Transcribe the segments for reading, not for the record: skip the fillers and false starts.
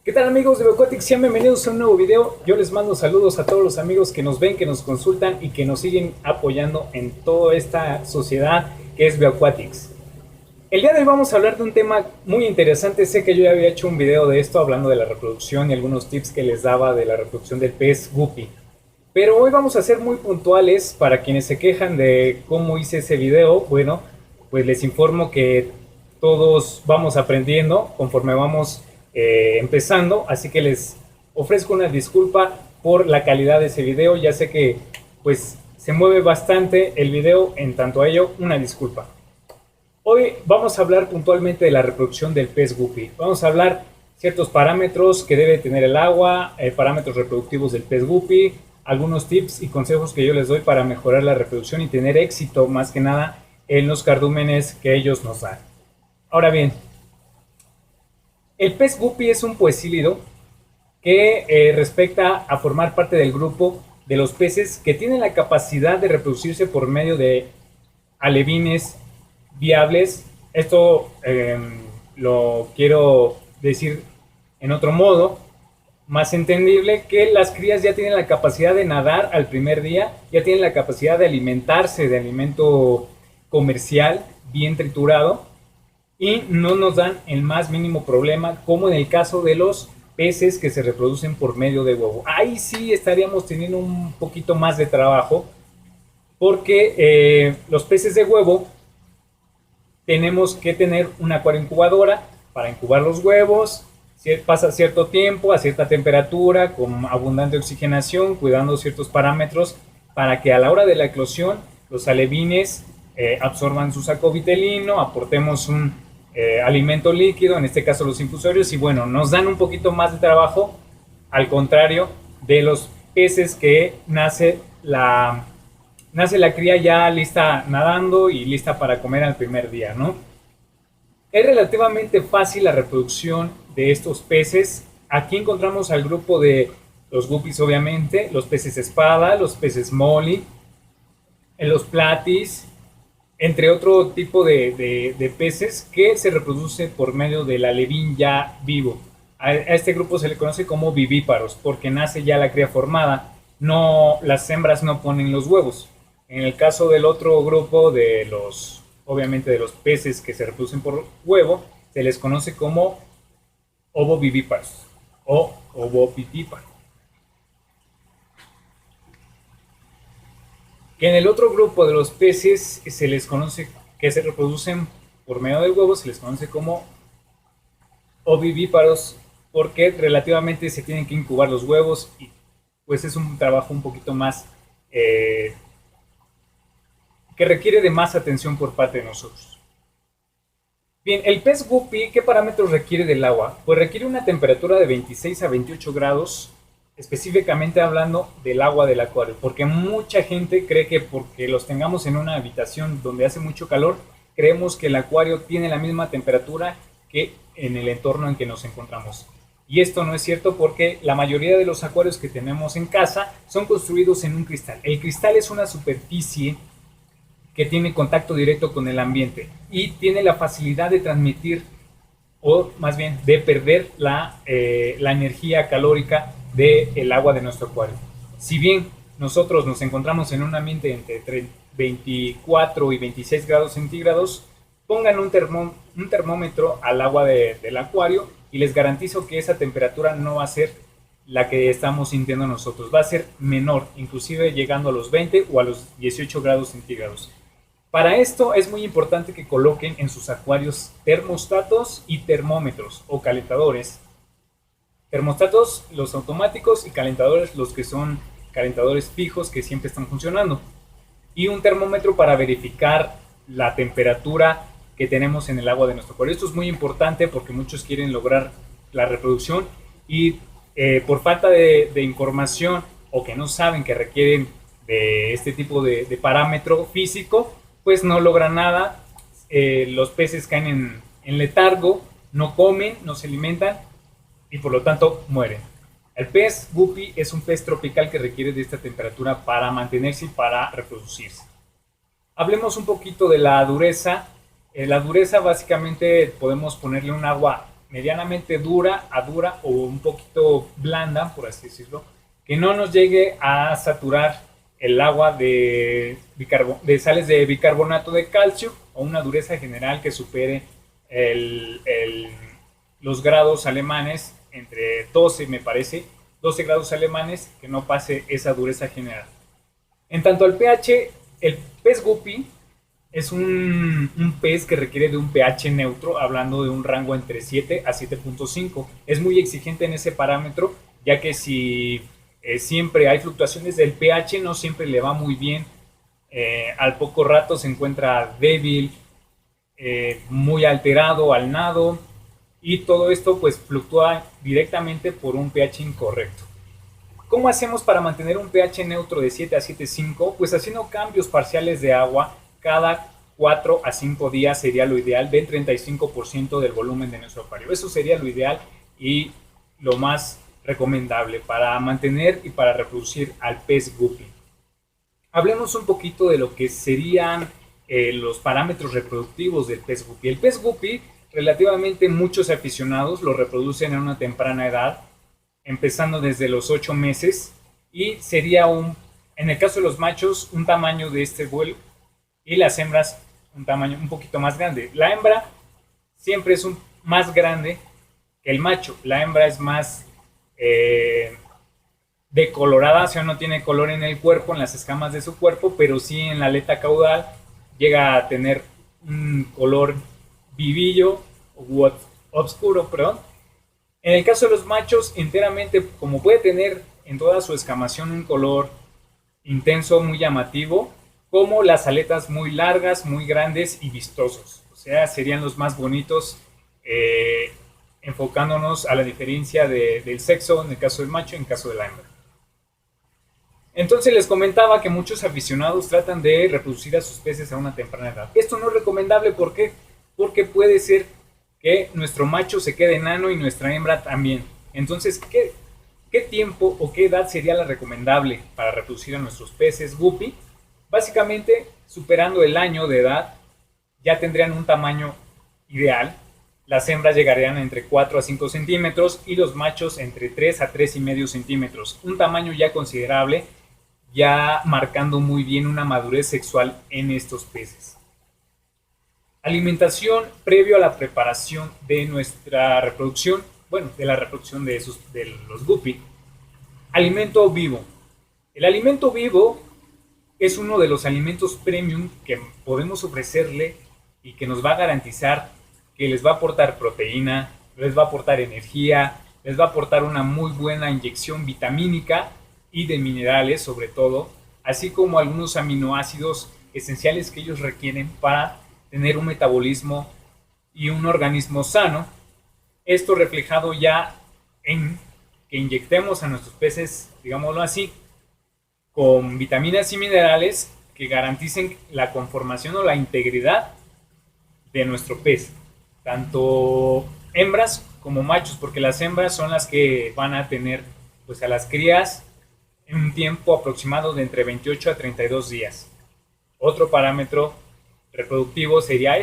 ¿Qué tal amigos de Bioquatics? Sean bienvenidos a un nuevo video. Yo les mando saludos a todos los amigos que nos ven, que nos consultan y que nos siguen apoyando en toda esta sociedad que es Bioquatics. El día de hoy vamos a hablar de un tema muy interesante. Sé que yo ya había hecho un video de esto hablando de la reproducción y algunos tips que les daba de la reproducción del pez guppy. Pero hoy vamos a ser muy puntuales para quienes se quejan de cómo hice ese video. Bueno, pues les informo que todos vamos aprendiendo conforme vamos empezando, así que les ofrezco una disculpa por la calidad de ese video. Ya sé que pues se mueve bastante el video, en tanto a ello, una disculpa. Hoy vamos a hablar puntualmente de la reproducción del pez guppy. Vamos a hablar ciertos parámetros que debe tener el agua, parámetros reproductivos del pez guppy, algunos tips y consejos que yo les doy para mejorar la reproducción y tener éxito más que nada en los cardúmenes que ellos nos dan. Ahora bien, el pez guppy es un poecílido que respecta a formar parte del grupo de los peces que tienen la capacidad de reproducirse por medio de alevines viables. Esto lo quiero decir en otro modo, más entendible, que las crías ya tienen la capacidad de nadar al primer día, ya tienen la capacidad de alimentarse de alimento comercial bien triturado y no nos dan el más mínimo problema, como en el caso de los peces que se reproducen por medio de huevo. Ahí sí estaríamos teniendo un poquito más de trabajo, porque los peces de huevo tenemos que tener una acuario incubadora para incubar los huevos. Pasa cierto tiempo a cierta temperatura, con abundante oxigenación, cuidando ciertos parámetros para que a la hora de la eclosión los alevines absorban su saco vitelino, aportemos un alimento líquido, en este caso los infusorios, y bueno, nos dan un poquito más de trabajo, al contrario de los peces que nace la cría ya lista nadando y lista para comer al primer día, ¿no? Es relativamente fácil la reproducción de estos peces. Aquí encontramos al grupo de los guppies, obviamente, los peces espada, los peces molly, los platis, entre otro tipo de peces que se reproduce por medio del alevín ya vivo. A este grupo se le conoce como vivíparos, porque nace ya la cría formada. No, las hembras no ponen los huevos. En el caso del otro grupo de los, obviamente de los peces que se reproducen por huevo, se les conoce como ovovivíparos o ovovivíparos. Que en el otro grupo de los peces se les conoce, que se reproducen por medio del huevo, se les conoce como ovivíparos, porque relativamente se tienen que incubar los huevos y pues es un trabajo un poquito más que requiere de más atención por parte de nosotros. Bien, el pez guppy, ¿qué parámetros requiere del agua? Pues requiere una temperatura de 26 a 28 grados, específicamente hablando del agua del acuario, porque mucha gente cree que porque los tengamos en una habitación donde hace mucho calor, creemos que el acuario tiene la misma temperatura que en el entorno en que nos encontramos. Y esto no es cierto, porque la mayoría de los acuarios que tenemos en casa son construidos en un cristal. El cristal es una superficie que tiene contacto directo con el ambiente y tiene la facilidad de transmitir, o más bien de perder la energía calórica del agua de nuestro acuario. Si bien nosotros nos encontramos en un ambiente entre 24 y 26 grados centígrados, pongan un termómetro al agua del acuario y les garantizo que esa temperatura no va a ser la que estamos sintiendo nosotros, va a ser menor, inclusive llegando a los 20 o a los 18 grados centígrados. Para esto es muy importante que coloquen en sus acuarios termostatos y termómetros o calentadores. Termostatos los automáticos y calentadores los que son calentadores fijos que siempre están funcionando. Y un termómetro para verificar la temperatura que tenemos en el agua de nuestro acuario. Esto es muy importante porque muchos quieren lograr la reproducción y por falta de información o que no saben que requieren de este tipo de parámetro físico, pues no logran nada. Los peces caen en letargo, no comen, no se alimentan y por lo tanto mueren. El pez guppy es un pez tropical que requiere de esta temperatura para mantenerse y para reproducirse. Hablemos un poquito de la dureza. La dureza básicamente podemos ponerle un agua medianamente dura a dura o un poquito blanda, por así decirlo, que no nos llegue a saturar el agua de sales de bicarbonato de calcio o una dureza general que supere el, el, los grados alemanes, entre 12 me parece, 12 grados alemanes, que no pase esa dureza general. En tanto al pH, el pez guppy es un pez que requiere de un pH neutro, hablando de un rango entre 7 a 7.5. Es muy exigente en ese parámetro, ya que si siempre hay fluctuaciones del pH, no siempre le va muy bien. Al poco rato se encuentra débil, muy alterado al nado, y todo esto pues fluctúa directamente por un pH incorrecto. ¿Cómo hacemos para mantener un pH neutro de 7 a 7.5? Pues haciendo cambios parciales de agua cada 4 a 5 días sería lo ideal, del 35% del volumen de nuestro acuario. Eso sería lo ideal y lo más recomendable para mantener y para reproducir al pez guppy. Hablemos un poquito de lo que serían los parámetros reproductivos del pez guppy. El pez guppy, relativamente muchos aficionados lo reproducen en una temprana edad, empezando desde los 8 meses, y sería en el caso de los machos, un tamaño de este vuelo, y las hembras un tamaño un poquito más grande. La hembra siempre es más grande que el macho. La hembra es más decolorada, o sea, no tiene color en el cuerpo, en las escamas de su cuerpo, pero sí en la aleta caudal llega a tener un color vivillo o oscuro, perdón. En el caso de los machos, enteramente, como puede tener en toda su escamación un color intenso, muy llamativo, como las aletas muy largas, muy grandes y vistosos. O sea, serían los más bonitos, enfocándonos a la diferencia del sexo, en el caso del macho y en el caso de la hembra. Entonces les comentaba que muchos aficionados tratan de reproducir a sus peces a una temprana edad. Esto no es recomendable, ¿por qué? Porque puede ser que nuestro macho se quede enano y nuestra hembra también. Entonces, ¿qué tiempo o qué edad sería la recomendable para reproducir a nuestros peces guppy? Básicamente, superando el año de edad, ya tendrían un tamaño ideal. Las hembras llegarían entre 4 a 5 centímetros y los machos entre 3 a 3,5 centímetros. Un tamaño ya considerable, ya marcando muy bien una madurez sexual en estos peces. Alimentación previo a la preparación de nuestra reproducción, bueno, de la reproducción de los guppy. Alimento vivo. El alimento vivo es uno de los alimentos premium que podemos ofrecerle y que nos va a garantizar que les va a aportar proteína, les va a aportar energía, les va a aportar una muy buena inyección vitamínica y de minerales sobre todo, así como algunos aminoácidos esenciales que ellos requieren para tener un metabolismo y un organismo sano. Esto reflejado ya en que inyectemos a nuestros peces, digámoslo así, con vitaminas y minerales que garanticen la conformación o la integridad de nuestro pez, tanto hembras como machos, porque las hembras son las que van a tener pues a las crías en un tiempo aproximado de entre 28 a 32 días. Otro parámetro reproductivo sería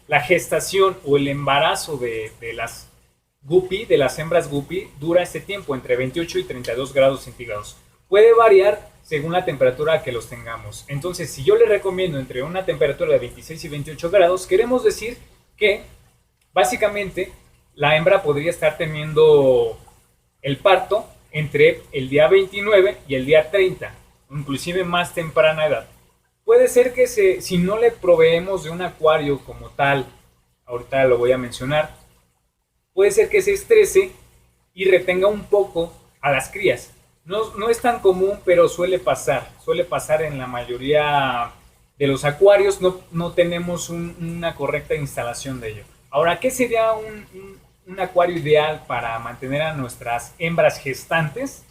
la gestación o el embarazo de las guppy, de las hembras guppy, dura este tiempo entre 28 y 32 grados centígrados. Puede variar según la temperatura que los tengamos. Entonces, si yo les recomiendo entre una temperatura de 26 y 28 grados, queremos decir que básicamente la hembra podría estar teniendo el parto entre el día 29 y el día 30, inclusive más temprana edad. Puede ser que si no le proveemos de un acuario como tal, ahorita lo voy a mencionar, puede ser que se estrese y retenga un poco a las crías. No es tan común, pero suele pasar en la mayoría de los acuarios, no tenemos una correcta instalación de ello. Ahora, ¿qué sería un acuario ideal para mantener a nuestras hembras gestantes?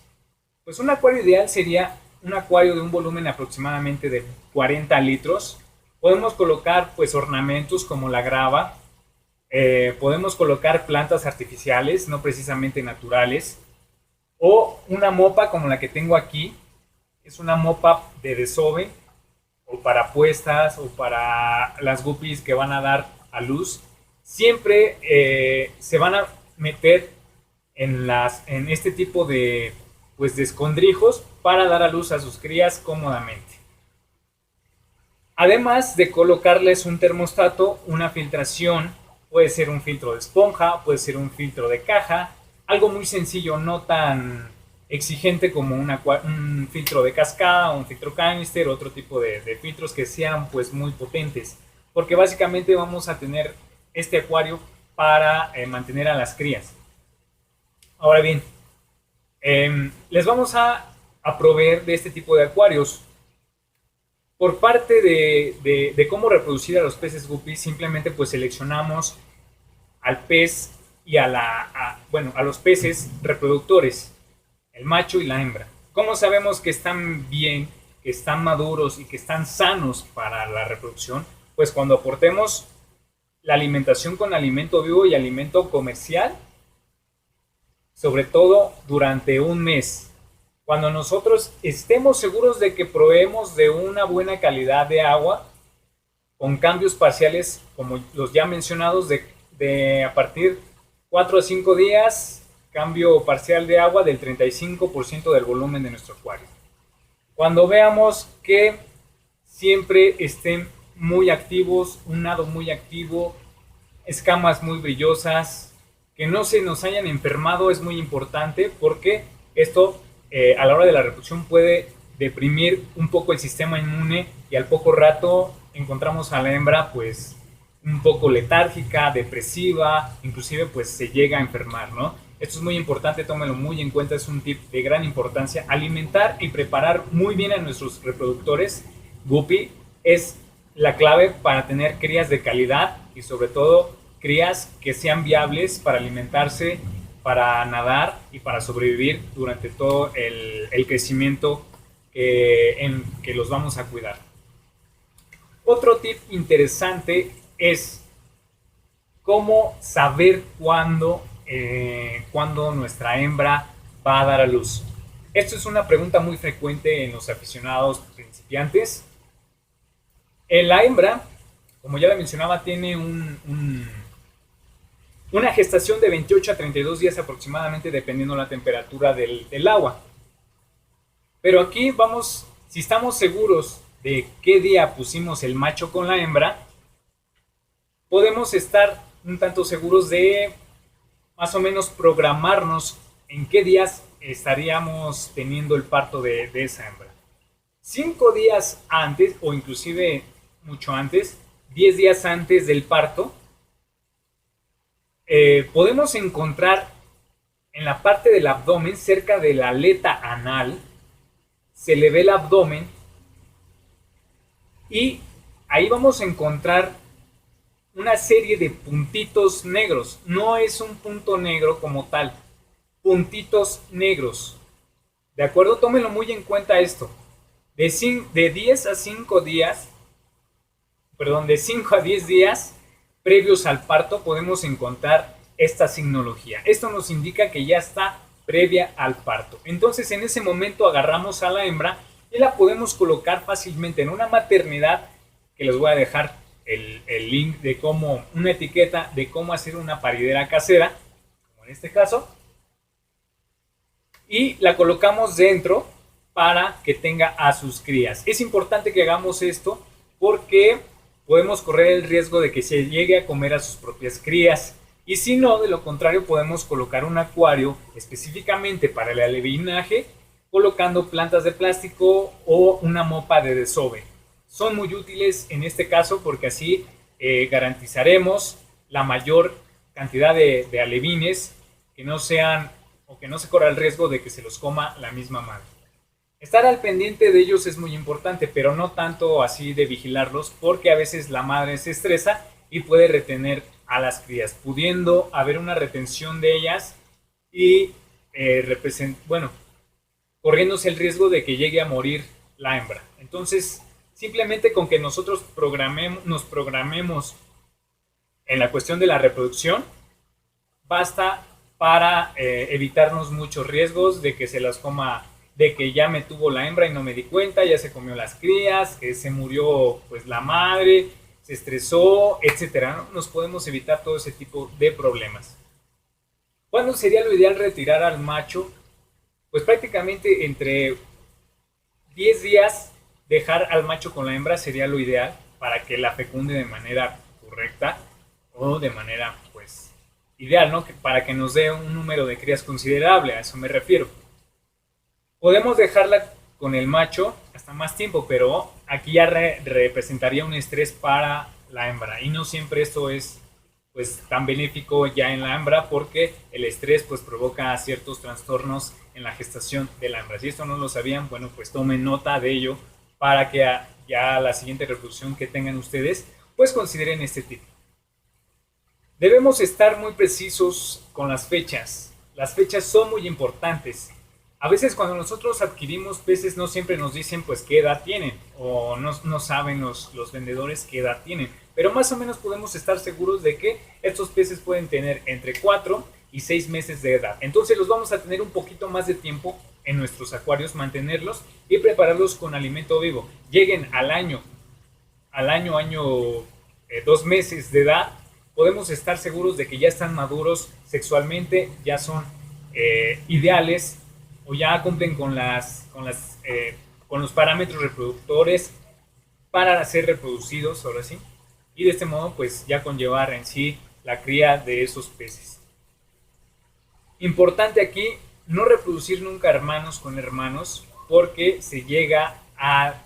Pues un acuario ideal sería un acuario de un volumen aproximadamente de 40 litros. Podemos colocar pues ornamentos como la grava, podemos colocar plantas artificiales, no precisamente naturales, o una mopa como la que tengo aquí. Es una mopa de desove, o para puestas, o para las guppies que van a dar a luz. Siempre se van a meter en este tipo de, pues, de escondrijos para dar a luz a sus crías cómodamente. Además de colocarles un termostato, una filtración, puede ser un filtro de esponja, puede ser un filtro de caja, algo muy sencillo, no tan exigente como un filtro de cascada, un filtro canister, otro tipo de filtros que sean pues muy potentes, porque básicamente vamos a tener este acuario para mantener a las crías. Ahora bien, les vamos a proveer de este tipo de acuarios. Por parte de cómo reproducir a los peces guppy, simplemente pues seleccionamos al pez y a los peces reproductores, el macho y la hembra. ¿Cómo sabemos que están bien, que están maduros y que están sanos para la reproducción? Pues cuando aportemos la alimentación con alimento vivo y alimento comercial, sobre todo durante un mes. Cuando nosotros estemos seguros de que proveemos de una buena calidad de agua, con cambios parciales, como los ya mencionados, de a partir 4 a 5 días, cambio parcial de agua del 35% del volumen de nuestro acuario. Cuando veamos que siempre estén muy activos, un nado muy activo, escamas muy brillosas, que no se nos hayan enfermado, es muy importante porque esto a la hora de la reproducción puede deprimir un poco el sistema inmune y al poco rato encontramos a la hembra pues un poco letárgica, depresiva, inclusive pues se llega a enfermar, ¿no? Esto es muy importante, tómenlo muy en cuenta, es un tip de gran importancia. Alimentar y preparar muy bien a nuestros reproductores guppy es la clave para tener crías de calidad y sobre todo crías que sean viables para alimentarse, para nadar y para sobrevivir durante todo el crecimiento en que los vamos a cuidar. Otro tip interesante es cómo saber cuándo nuestra hembra va a dar a luz. Esto es una pregunta muy frecuente en los aficionados principiantes. La hembra, como ya la mencionaba, tiene una gestación de 28 a 32 días aproximadamente, dependiendo la temperatura del agua. Pero aquí vamos, si estamos seguros de qué día pusimos el macho con la hembra, podemos estar un tanto seguros de más o menos programarnos en qué días estaríamos teniendo el parto de esa hembra. 5 días antes, o inclusive mucho antes, 10 días antes del parto, podemos encontrar en la parte del abdomen, cerca de la aleta anal, se le ve el abdomen y ahí vamos a encontrar una serie de puntitos negros. No es un punto negro como tal, puntitos negros. ¿De acuerdo? Tómenlo muy en cuenta esto. De 10 a 5 días, perdón, de 5 a 10 días previos al parto podemos encontrar esta signología. Esto nos indica que ya está previa al parto. Entonces en ese momento agarramos a la hembra y la podemos colocar fácilmente en una maternidad, que les voy a dejar el link de cómo, una etiqueta de cómo hacer una paridera casera, como en este caso, y la colocamos dentro para que tenga a sus crías. Es importante que hagamos esto porque podemos correr el riesgo de que se llegue a comer a sus propias crías. Y si no, de lo contrario, podemos colocar un acuario específicamente para el alevinaje, colocando plantas de plástico o una mopa de desove. Son muy útiles en este caso porque así garantizaremos la mayor cantidad de alevines que no sean o que no se corra el riesgo de que se los coma la misma madre. Estar al pendiente de ellos es muy importante, pero no tanto así de vigilarlos, porque a veces la madre se estresa y puede retener a las crías, pudiendo haber una retención de ellas y corriéndose el riesgo de que llegue a morir la hembra. Entonces, simplemente con que nosotros nos programemos en la cuestión de la reproducción, basta para evitarnos muchos riesgos de que se las coma, de que ya me tuvo la hembra y no me di cuenta, ya se comió las crías, que se murió pues la madre, se estresó, etcétera, ¿no? Nos podemos evitar todo ese tipo de problemas. ¿Cuándo sería lo ideal retirar al macho? Pues prácticamente entre 10 días dejar al macho con la hembra sería lo ideal para que la fecunde de manera correcta o de manera pues ideal, ¿no? Para que nos dé un número de crías considerable, a eso me refiero. Podemos dejarla con el macho hasta más tiempo, pero aquí ya representaría un estrés para la hembra y no siempre esto es pues tan benéfico ya en la hembra porque el estrés pues provoca ciertos trastornos en la gestación de la hembra. Si esto no lo sabían, bueno, pues tomen nota de ello para que ya la siguiente reproducción que tengan ustedes pues consideren este tipo. Debemos estar muy precisos con las fechas. Las fechas son muy importantes. A veces cuando nosotros adquirimos peces no siempre nos dicen pues qué edad tienen o no saben los vendedores qué edad tienen, pero más o menos podemos estar seguros de que estos peces pueden tener entre 4 y 6 meses de edad. Entonces los vamos a tener un poquito más de tiempo en nuestros acuarios, mantenerlos y prepararlos con alimento vivo. Lleguen al año 2 meses de edad, podemos estar seguros de que ya están maduros sexualmente, ya son ideales o ya cumplen con los parámetros reproductores para ser reproducidos, ahora sí, y de este modo pues ya conllevar en sí la cría de esos peces. Importante aquí, no reproducir nunca hermanos con hermanos porque se llega a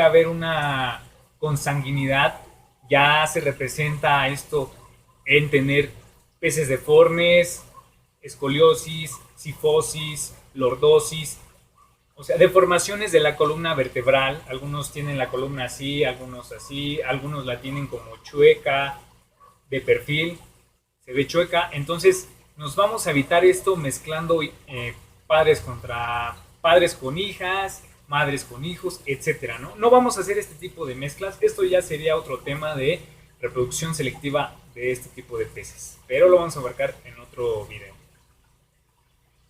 haber una consanguinidad, ya se representa esto en tener peces deformes, escoliosis, cifosis, lordosis, o sea, deformaciones de la columna vertebral. Algunos tienen la columna así, algunos la tienen como chueca, de perfil, se ve chueca. Entonces nos vamos a evitar esto mezclando padres con hijas, madres con hijos, etcétera, ¿no? No vamos a hacer este tipo de mezclas. Esto ya sería otro tema de reproducción selectiva de este tipo de peces, pero lo vamos a abarcar en otro video.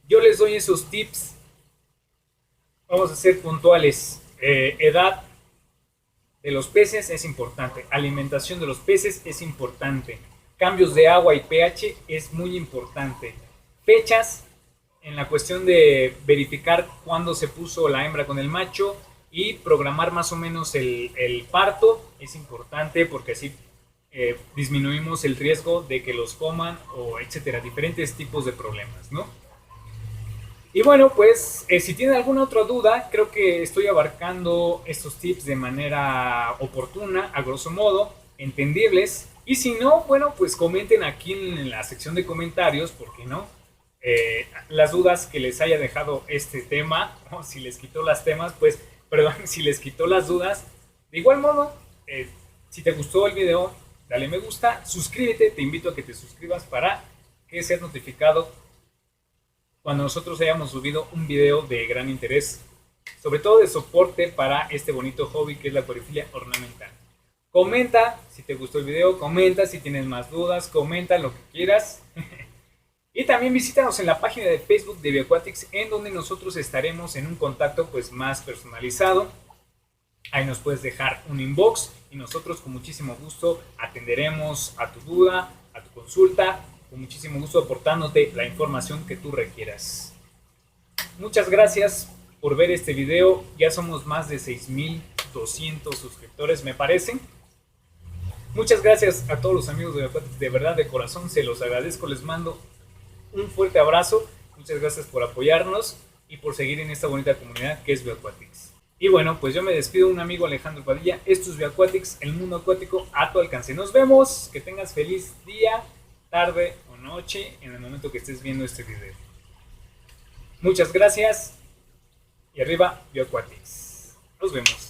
Yo les doy esos tips. Vamos a ser puntuales. Edad de los peces es importante. Alimentación de los peces es importante. Cambios de agua y pH es muy importante. Fechas en la cuestión de verificar cuándo se puso la hembra con el macho y programar más o menos el parto es importante porque así disminuimos el riesgo de que los coman o etcétera, diferentes tipos de problemas, ¿no? Y bueno, pues si tienen alguna otra duda, creo que estoy abarcando estos tips de manera oportuna, a grosso modo, entendibles. Y si no, bueno, pues comenten aquí en la sección de comentarios, ¿por qué no? Las dudas que les haya dejado este tema, o si les quitó las temas, pues, perdón, si les quitó las dudas. De igual modo, si te gustó el video, dale me gusta, suscríbete, te invito a que te suscribas para que seas notificado cuando nosotros hayamos subido un video de gran interés, sobre todo de soporte para este bonito hobby que es la acuariofilia ornamental. Comenta si te gustó el video, comenta si tienes más dudas, comenta lo que quieras. Y también visítanos en la página de Facebook de Bioaquatics, en donde nosotros estaremos en un contacto pues más personalizado. Ahí nos puedes dejar un inbox y nosotros con muchísimo gusto atenderemos a tu duda, a tu consulta, con muchísimo gusto aportándote la información que tú requieras. Muchas gracias por ver este video. Ya somos más de 6,200 suscriptores, me parece. Muchas gracias a todos los amigos de Bioaquatics, de verdad, de corazón, se los agradezco. Les mando un fuerte abrazo. Muchas gracias por apoyarnos y por seguir en esta bonita comunidad que es Bioaquatics. Y bueno, pues yo me despido, un amigo Alejandro Padilla. Esto es Bioaquatics, el mundo acuático a tu alcance. Nos vemos, que tengas feliz día, tarde o noche en el momento que estés viendo este video. Muchas gracias y arriba Bioaquatics. Nos vemos.